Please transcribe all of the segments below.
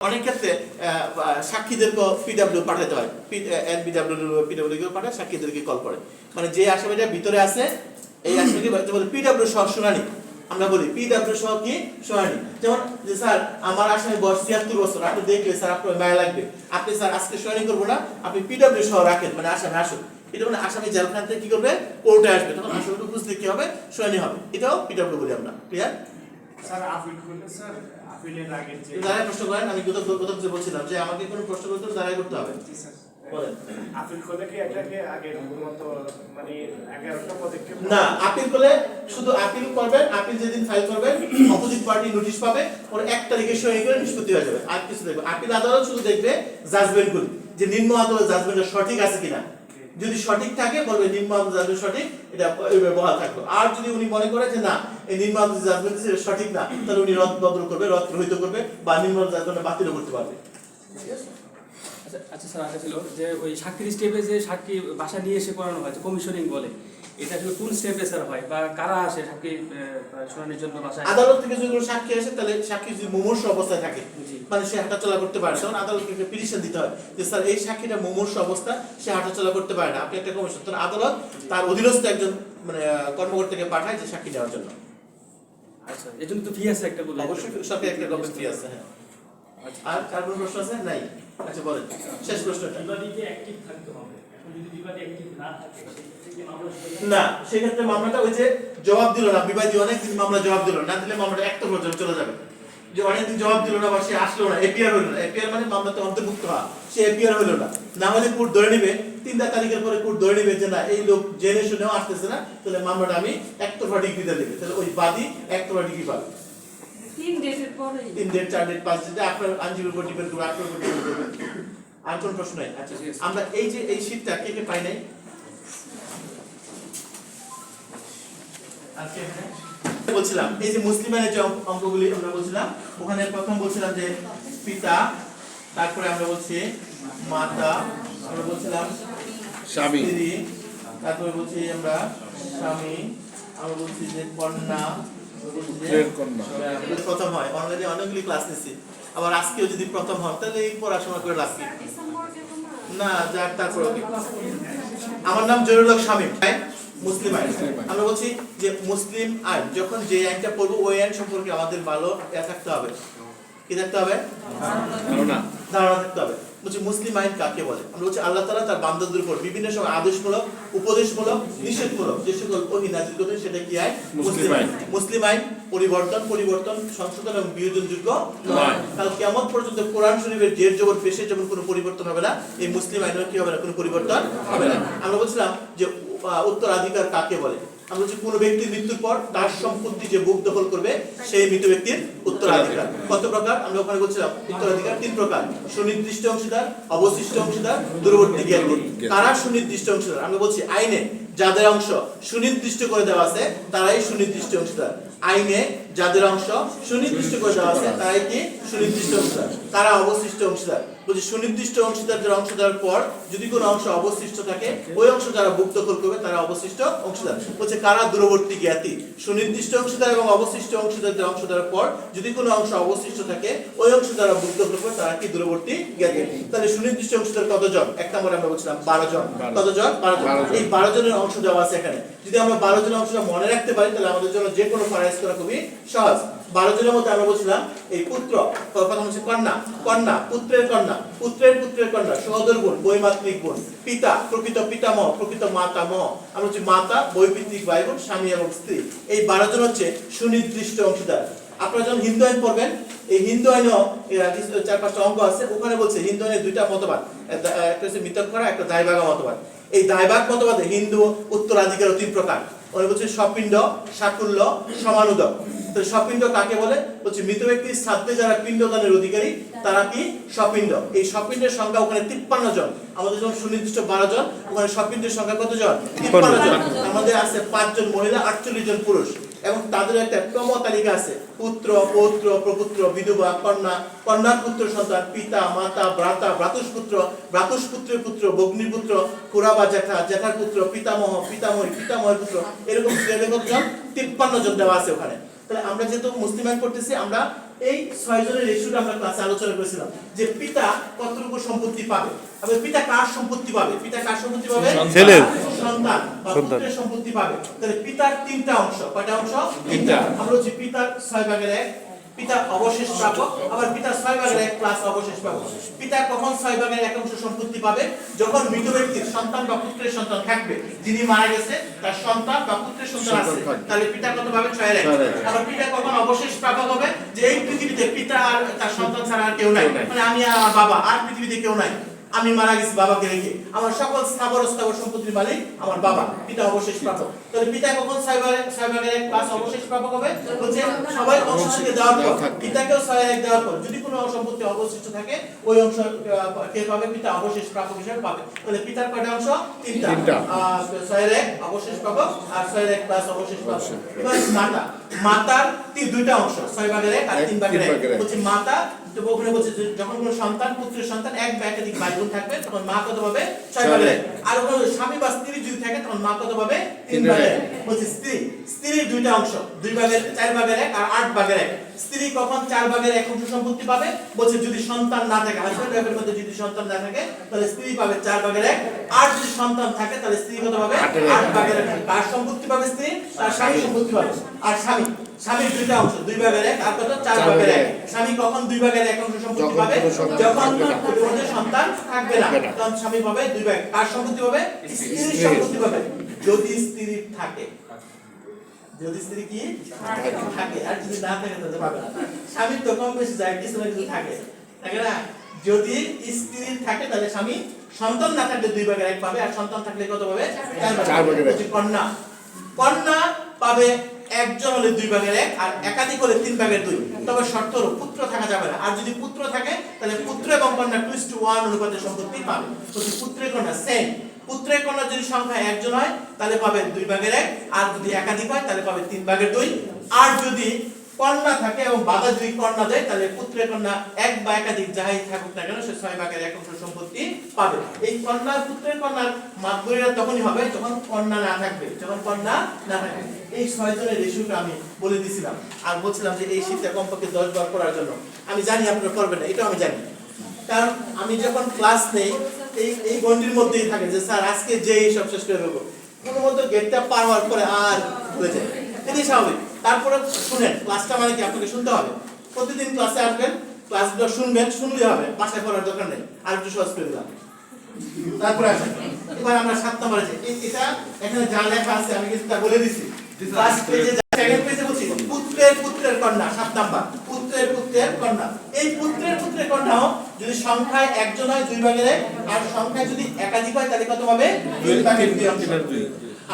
অনেক ক্ষেত্রে সাক্ষীদেরকে পিডব্লিউ পাঠাতে হয়, পিডব্লিউ পাঠায়, সাক্ষীদেরকে কল করে, মানে যে আসামিটা ভিতরে আছে এই আসামিকে বলে পিডব্লিউ সহ শুনানি। আমরা বলি পিডব্লিউ সহ কি শুনানি। যেমন যে স্যার আমার আসামি বয়স ৭৬ বছর, আপনি দেখলে স্যার আপনার মায়া লাগবে, আপনি স্যার আজকে শুনানি করবো না, আপনি পিডব্লিউ সহ রাখেন, মানে আসামি আসুন। এটা মানে আসামি জেলখানা থেকে কি করবে, কোর্টে আসবে, তখন আসামিকে বুঝতে কি হবে, শুনানি হবে। এটাও পিডব্লিউ বলি আমরা। ক্লিয়ার? স্যার আপিল করলে স্যার আপিলের আগে যে দাঁড়ায় প্রশ্ন করেন, আমি কোথাও বলছিলাম যে আমাকে কোনো প্রশ্ন করতে দাঁড়ায় করতে হবে। জি স্যার বলেন। আপিল করলে কি এটাকে আগে মতো মানে 11টা পদক্ষেপ না, আপিল করলে শুধু আপিল করবেন, আপিল যেদিন ফাইল করবেন অপোজিট পার্টি নোটিশ পাবে, ওর 1 তারিখে সই করে নিষ্পত্তি হয়ে যাবে। আর কিছু দেখবে, আপিল আদালত শুধু দেখবে জাজমেন্টগুলো, যে নিম্ন আদালত জাজমেন্টটা সঠিক আছে কিনা। যদি সঠিক থাকে বলবে নিম্ন আদালত জাজমেন্ট সঠিক, এটা বহাল থাকলো। আর যদি উনি মনে করে যে না এই নিম্ন আদালত জাজমেন্ট সঠিক না, তাহলে উনি রদ বদল করবে, রদ রহিত করবে, বা নিম্ন আদালত জাজমেন্ট বাতিল করতে পারবে। ঠিক আছে? আচ্ছা স্যার, আচ্ছা ছিল যে ওই সাক্ষীর স্টেপে যে সাক্ষী বাসা নিয়ে এসে করানো হয়, কমিশনিং বলে, এটা আসলে কোন স্টেপে স্যার হয়, বা কারা আসে সাক্ষী শুনানির জন্য বাসায়? আদালত থেকে যদি কোনো সাক্ষী আসে, তাহলে সাক্ষী যদি মুমূর্ষু অবস্থায় থাকে, জি। মানে সে হাঁটাচলা করতে পারে, তখন আদালতকে একটা পিটিশন দিতে হয় যে স্যার এই সাক্ষীটা মুমূর্ষু অবস্থা, সে হাঁটাচলা করতে পারে না, আপনি একটা কমিশন, তখন আদালত তার অধীনস্থ একজন মানে কর্মকর্তাকে পাঠায় যে সাক্ষী নেওয়ার জন্য। আচ্ছা, এর জন্য তো ফি আছে একটা বলে। অবশ্যই সরকারি একটা গভর্নমেন্ট ফি আছে। হ্যাঁ। আর কার কোনো প্রশ্ন আছে? নাই। আচ্ছা বলেন, শেষ প্রশ্নটা। বিবাদীকে অ্যাক্টিভ থাকতে হবে। এখন যদি বিবাদী অ্যাক্টিভ না থাকে, সেক্ষেত্রে কি মামলা শুরু না, সেক্ষেত্রে মামলাটা ওই যে জবাব দিল না, বিবাদী অনেকদিন মামলা জবাব দিল না, দিলে মামলাটা একটা পর্যন্ত চলে যাবে। যে অনেকদিন জবাব দিল না বা সে আসলো না, এপিআর হলো না, এপিআর মানে মামলাতে অন্তর্ভুক্ত হওয়া, সে এপিআর হলো না, না হলে কোর্ট ধরে নেবে 3 তারিখের পরে কোর্ট ধরে নেবে যে না এই লোক জেনে শুনেও আসতেছে না, তাহলে মামলাটা আমি একতরফা ডিগ্রিতে দেবে, তাহলে ওই বাদী একতরফা ডিগ্রি পাবে। 3 ডেটের পরে 3 ডেট 4 ডেট 5 ডেট আপনার আইনজীবীর উপর ডিপেন্ড করবে, আপনার উপর ডিপেন্ড করবে। আর কোন প্রশ্ন নাই? আচ্ছা আমরা এই যে এই শীটটা কে কে পাই নাই আজকে এখানে বলছিলাম, এই যে মুসলিমানের যে অঙ্কগুলি আমরা বলছিলাম, ওখানে প্রথম বলছিলাম যে পিতা, তারপরে আমরা বলছি মাতা, আমরা বলছিলাম স্বামী, স্ত্রী, তারপরে বলছি আমরা স্বামী, আমরা বলছি যে কন্যা, কন্যা। প্রথম হয়। অনলাইনে অনেকগুলি ক্লাস নিচ্ছি, আবার আজকেও যদি প্রথম হয় তাহলে এই পড়াশোনা করে লাভ কি? ডিসেম্বর কেমন না, যাক তারপরে আমার নাম জহিরুল হক শামীম, মুসলিম আইন। আমরা বলছি যে মুসলিম আইন, যখন যে আইনটা পড়বো ওই আইন সম্পর্কে আমাদের ভালো থাকতে হবে। কি থাকতে হবে? ধারণা থাকতে হবে। বলছি মুসলিম আইন কাকে বলে? আমরা বলছি আল্লাহ তাআলা তার বান্দাদের উপর বিভিন্ন সময় আদেশমূলক, উপদেশমূলক, নিষেধমূলক যে সকল ওহী নাযিল করেন সেটা কি আইন? মুসলিম আইন। মুসলিম আইন পরিবর্তন, সংশোধন এবং বিয়োজনযোগ্য নয়। কাল কিয়ামত পর্যন্ত কোরআন শরীফের জের জবর পেশে যেমন কোনো পরিবর্তন হবে না, এই মুসলিম আইনের কি হবে না, কোনো পরিবর্তন হবে না। আমরা বলছিলাম যে উত্তরাধিকার কাকে বলে? আমরা বলছি কোনো ব্যক্তির মৃত্যুর পর তার সম্পত্তি যে বুক দখল করবে সেই মৃত ব্যক্তির উত্তরাধিকার। কত প্রকার? আমরা ওখানে বলছিলাম উত্তরাধিকার 3 প্রকার: সুনির্দিষ্ট অংশীদার, অবশিষ্ট অংশীদার, দূরবর্তী জ্ঞাতি। কারা সুনির্দিষ্ট অংশীদার? আমরা বলছি আইনে যাদের অংশ সুনির্দিষ্ট করে দেওয়া আছে তারাই সুনির্দিষ্ট অংশীদার। আইনে যাদের অংশ সুনির্দিষ্ট করে দেওয়া আছে তারাই কি সুনির্দিষ্ট অংশীদার। তারা অবশিষ্ট অংশীদার। বলছি সুনির্দিষ্ট অংশীদারদের অংশ দেওয়ার পর যদি কোনো অংশ অবশিষ্ট থাকে, ওই অংশ যারা বুক দখল করবে তারা অবশিষ্ট অংশীদার। বলছে কারা দূরবর্তী জ্ঞাতি? সুনির্দিষ্ট অংশীদার এবং অবশিষ্ট অংশীদারদের অংশ দেওয়ার পর যদি কোনো অংশ অবশিষ্ট থাকে, ওই অংশ যারা বুক দখল করবে তারা কি দূরবর্তী জ্ঞাতি। তাহলে সুনির্দিষ্ট অংশীদার কতজন? 1 নম্বরে আমরা বলছিলাম 12 জন। কতজন? 12 জন। এই 12 জনের অংশ দেওয়া আছে এখানে। যদি আমরা 12 জনের অংশটা মনে রাখতে পারি তাহলে আমাদের জন্য যে কোনো ফারাইজ করা খুবই সহজ। 12 জনের মধ্যে আমরা বলছিলাম এই পুত্র, প্রথম হচ্ছে কন্যা, পুত্রের কন্যা, পুত্রের কন্যা, সহোদর বোন, বৈমাত্রিক বোন, পিতা, প্রকৃত পিতামহ, প্রকৃত মাতামহ, আমরা হচ্ছে মাতা, বৈপিত্রিক ভাই বোন, স্বামী এবং স্ত্রী। এই 12 জন হচ্ছে সুনির্দিষ্ট অংশীদার। আপনারা যখন হিন্দু আইন পড়বেন, এই হিন্দু আইনও 4-5টা অঙ্ক আছে, ওখানে বলছে হিন্দু আইনের 2টা মতবাদ, একটা হচ্ছে মিতক্করা, একটা দায়ভাগা মতবাদ। এই দায়ভাগ মতবাদে হিন্দু উত্তরাধিকার 3 প্রকার। ওরা বলছে সপিণ্ড, সাকুল্য, সমানুদক। তো সপিণ্ড কাকে বলে? বলছে মৃত ব্যক্তির শ্রাদ্ধে যারা পিণ্ডদানের অধিকারী তারা কি সপিণ্ড। এই সপিণ্ডের সংখ্যা ওখানে 53 জন। আমাদের যখন সুনির্দিষ্ট 12 জন, ওখানে সপিণ্ডের সংখ্যা কত জন? 53 জন। আমাদের আছে 5 জন মহিলা, 48 জন পুরুষ, এবং তাদের একটা ক্রম তালিকা আছে: পুত্র, পৌত্র, প্রপুত্র, বিধবা, কন্যা, কন্যার পুত্র সন্তান, পিতা, মাতা, ভ্রাতা, ভ্রাতুষ্পুত্র, ভ্রাতুষ্পুত্রের পুত্র, ভগ্নীপুত্র, খুড়া বা জ্যাঠা, জ্যাঠার পুত্র, পিতামহ, পিতামহী, পিতামহের পুত্র, এরকম কতজন? 53 জন দেওয়া আছে ওখানে। তাহলে আমরা যেহেতু মুসলিম আইন পড়তেছি, আমরা এই 6 জনের রেশিওটা আমরা ক্লাসে আলোচনা করেছিলাম যে পিতা কতটুকু সম্পত্তি পাবে। আবার পিতা কার সম্পত্তি পাবে? পিতা কার সম্পত্তি পাবে? ছেলের। সন্তান বা পুত্রের সম্পত্তি পাবে। তাহলে পিতার 3টা অংশ। কয়টা অংশ? 3টা। আমরা বলছি পিতার 6 ভাগের 1, পিতা অবশেষ প্রাপক, আবার পিতা 6 ভাগের 1 প্লাস অবশেষ প্রাপক। পিতা কখন 6 ভাগের 1 অংশ সম্পত্তি পাবে? যখন মৃত ব্যক্তির সন্তান বা পুত্রের সন্তান থাকবে, যিনি মারা গেছে তার সন্তান বা পুত্রের সন্তান আছে, তাহলে পিতা কত পাবে? 6 এর 1। আবার পিতা কখন অবশেষ প্রাপক হবে? যে এই পৃথিবীতে পিতা আর তার সন্তান ছাড়া আর কেউ নাই, মানে আমি আর আমার বাবা, আর পৃথিবীতে কেউ নাই, আমি মারা গেছি বাবাকে রেখে, আমার সকল স্থাবর অস্থাবর সম্পত্তির মালিক আমার বাবা, পিতা অবশেষ প্রাপক। তাহলে পিতা কখন 6 ভাগের 1 প্লাস অবশেষ প্রাপক হবে? বলছে সবাই অংশ থেকে দেওয়ার পর, পিতাকেও 6 এর 1 দেওয়ার পর যদি কোনো সম্পত্তি অবশিষ্ট থাকে ওই অংশ কে পাবে? পিতা অবশেষ প্রাপক হিসেবে পাবে। তাহলে পিতার কয়টা অংশ? 3টা। 6 এর 1 অবশেষ প্রাপক আর 6 এর 1 প্লাস অবশেষ প্রাপক। এবার মাতার 2টা অংশ, 6 ভাগের 1 আর 3 ভাগের 1। বলছে মাতা, তো ওখানে বলছে যখন কোনো সন্তান, পুত্রের সন্তান এক বা একাধিক ভাই বোন থাকবে তখন মা কত পাবে? 6 ভাগের 1। আর ওখানে স্বামী বা স্ত্রী যদি থাকে তখন মা কত পাবে? 3 ভাগের 1। বলছে স্ত্রীর 2টা অংশ, 4 ভাগের 1 আর 8 ভাগের 1। স্ত্রী কখন 4 ভাগের 1 অংশ সম্পত্তি পাবে? বলছে যদি সন্তান না থাকে, হাজবেন্ড ওয়াইফের মধ্যে যদি সন্তান না থাকে তাহলে স্ত্রী পাবে 4 ভাগের 1। আর যদি সন্তান থাকে তাহলে স্ত্রী কত পাবে? 8 ভাগের 1। কার সম্পত্তি পাবে? স্ত্রী। তার স্বামী সম্পত্তি পাবে। আর স্বামীর 2টা অংশ, 2 ভাগের 1 আর কত? 4 ভাগের 1। স্বামী কখন 2 ভাগের 1 অংশ সম্পত্তি পাবে? যখন কোনো সন্তান থাকবে না, তখন স্বামী পাবে 2 ভাগ। কার সম্পত্তি পাবে? স্ত্রীর সম্পত্তি পাবে। যদি স্ত্রী থাকে, যদি স্ত্রী কি থাকে, আর যদি না থাকে তাহলে পাবে না। স্বামী তো কম বেশি যায়, কিছু না কিছু থাকে, তাই না? যদি স্ত্রী থাকে তাহলে স্বামী, সন্তান না থাকলে 2 ভাগের 1 পাবে, আর সন্তান থাকলে কত পাবে? 4 ভাগের 1। কন্যা পাবে একজন হলে 2 ভাগের 1 আর একাধিক হলে 3 ভাগের 2। তবে শর্ত হলো পুত্র থাকা যাবে না। আর যদি পুত্র থাকে তাহলে পুত্র এবং কন্যা 2:1 অনুপাতে সম্পত্তি পাবে। তো পুত্রের কন্যা সেম, পুত্রের কন্যা যদি সংখ্যা একজন হয় তাহলে পাবে 2 ভাগের 1, আর যদি একাধিক হয় তাহলে পাবে 3 ভাগের 2। আর যদি কন্যা থাকে এবং বাবা যদি কন্যা দেয় তাহলে পুত্রের কন্যা এক বা একাধিক যাই থাকুক না কেন সে 6 ভাগের 1 অংশ সম্পত্তি পাবে। এই কন্যা পুত্রের কন্যার মাতবরিরা তখনই হবে যখন কন্যা না থাকবে, যখন কন্যা না থাকবে। এই 6 জনের রেশিওটা আমি বলে দিয়েছিলাম আর বলছিলাম যে এই শীতটা কমপক্ষে 10 বার করার জন্য। আমি জানি আপনারা করবেন না, এটাও আমি জানি, কারণ আমি যখন ক্লাস নেই এই গন্ডির মধ্যেই থাকে যে স্যার আজকে যে সব শেষ করে দেবো, কোনো মতো গেটটা পার হওয়ার পরে আর হয়ে যায়, এটাই স্বাভাবিক। তারপরে শুনেন, ক্লাসটা মানে কি আপনাকে শুনতে হবে, প্রতিদিন ক্লাসে আসবেন, ক্লাসগুলো শুনবেন, শুনলে হবে, বাসায় পড়ার দরকার নেই। আর একটু সহজ করে দিলাম, তারপরে আসেন এবার আমরা 7 নম্বরে যাই। এটা এখানে যা লেখা আছে আমি কিন্তু তা বলে দিছি। ফার্স্ট পেজে, সেকেন্ড পেজে বলছি পুত্রের কন্যা, 7 নাম্বার পুত্রের কন্যা। এই পুত্রের কন্যাও যদি সংখ্যায় একজন হয় 2 ভাগের 1, আর সংখ্যায় যদি একাধিক হয় তাহলে কত হবে? 3 ভাগের 2।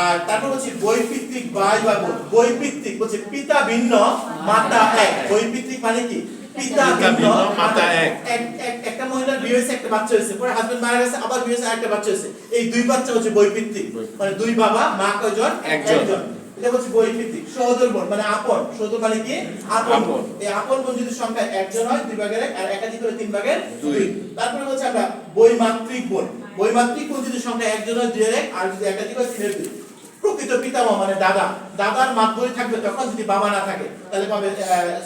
আর তারপর বলছি বৈপিত্রিক ভাই বা বোন। বৈপিত্রিক বলছে পিতা ভিন্ন মাতা এক। বৈপিত্রিক মানে কি? পিতা ভিন্ন মাতা এক। একটা মহিলার বিয়ে হয়েছে, একটা বাচ্চা হয়েছে, পরে হাজবেন্ড মারা গেছে, আবার বিয়ে হয়েছে, আরেকটা বাচ্চা হয়েছে, এই 2 বাচ্চা হচ্ছে বৈপিত্রিক, মানে 2 বাবা মা কয়জন? একজন। এটা হচ্ছে বৈপিত্রিক। সহোদর বোন মানে আপন, সহোদর মানে কি? আপন বোন। এই আপন বোন যদি সংখ্যা একজন হয় 2 ভাগের 1 আর একাধিক হলে 3 ভাগের 2। তারপরে হচ্ছে আমরা বৈমাত্রিক বোন। বৈমাত্রিক বোন যদি সংখ্যা একজন হয় 2 এর 1 আর যদি একাধিক হয় 3 এর 2। প্রকৃত পিতামহ মানে দাদার মাতবরি থাকবে তখন, যদি বাবা না থাকে তাহলে পাবে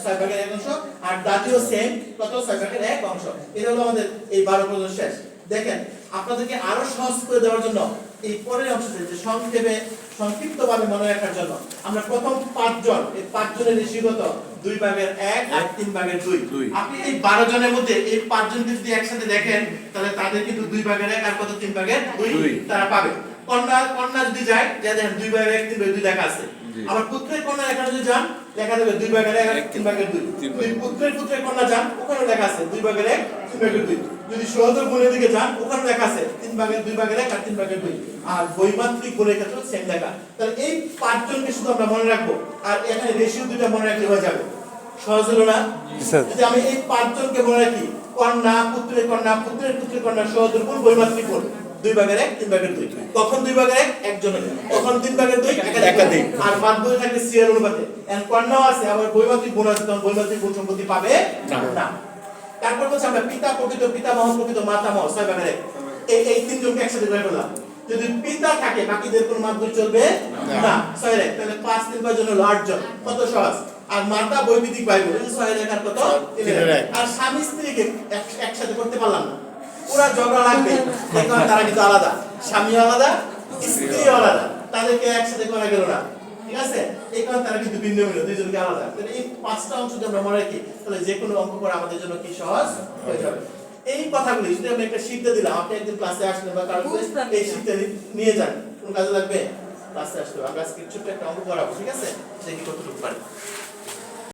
6 ভাগের 1 অংশ, আর দাদিও সেম কত? 6 ভাগের 1 অংশ। এটা হলো আমাদের এই 12 পর্যন্ত শেষ। দেখেন আপনাদেরকে আরো সহজ করে দেওয়ার জন্য এই পরের অংশে যে সংক্ষিপ্তভাবে মনে রাখার জন্য আমরা প্রথম 5 জন, এই 5 জনের রেশিও কত? 2 ভাগের 1 আর 3 ভাগের 2। আপনি এই 12 জনের মধ্যে এই 5 জনকে যদি একসাথে দেখেন তাহলে তাদের কিন্তু 2 ভাগের 1 আর কত? 3 ভাগের 2 তারা পাবে। কন্যা যদি যায় যা দেখেন 2 ভাগের 1 3 ভাগের 2 লেখা আছে। আবার পুত্রের কন্যা এখানে যদি যান লেখা দেবে 2 ভাগের 1 আর 3 ভাগের 2। যদি পুত্রের কন্যা যান ওখানে লেখা আছে 2 ভাগের 1 3 ভাগের 2। যদি সহোদর বোনের দিকে যান ওখানে লেখা আছে 2 ভাগের 1 আর 3 ভাগের 2। আর বৈমাত্রিক বোনের ক্ষেত্রে সেম লেখা। তাহলে এই 5 জনকে শুধু আমরা মনে রাখবো, আর এখানে রেশিও 2টা মনে রাখলে হয়ে যাবে। সহজ হলো না? যদি আমি এই 5 জনকে মনে রাখি, কন্যা, পুত্রের কন্যা, সহোদর বোন, বৈমাত্রিক বোন, 2 ভাগের 1 3 ভাগের 2। কখন 2 ভাগের 1 একজনের, কখন 3 ভাগের 2 একাধিক। আর মাতবরি থাকবে সিরিয়াল অনুপাতে। এন্ড কন্যাও আছে, আবার বৈমাত্রিক বোন আছে, তখন বৈমাত্রিক বোন সম্পত্তি পাবে না। তারপর বলছে আমরা পিতা প্রকৃত পিতামহ, প্রকৃত মাতামহ, 6 ভাগের 1। এই 3 জনকে একসাথে ধরে ফেললাম। যদি পিতা থাকে বাকিদের কোনো মাতবরি চলবে না। 6 এর 1 তাহলে 5 3 5 জন হলো 8 জন। কত সহজ? আর মাতা বৈদিক বাইবেল এই যে 6 লেখার কত 11 আর স্বামী স্ত্রীকে একসাথে করতে পারলাম না, পুরা ঝগড়া লাগবে, এখন তারা কিন্তু আলাদা, স্বামী আলাদা স্ত্রী আলাদা, তাদেরকে একসাথে করা গেল না, ঠিক আছে, এই কারণে তারা কিন্তু ভিন্ন ভিন্ন, দুইজনকে আলাদা। তাহলে এই 5টা অংশ যদি আমরা মনে রাখি তাহলে যে কোনো অঙ্ক করা আমাদের জন্য কি সহজ হয়ে যাবে। এই কথাগুলি যদি আমি একটা শিখতে দিলাম, আপনি একদিন ক্লাসে আসলেন বা কারো এই শিখতে নিয়ে যান, কোন কাজে লাগবে, ক্লাসে আসলে আমরা আজকে ছোট্ট একটা অঙ্ক করাবো, ঠিক আছে, দেখি কতটুকু পারি।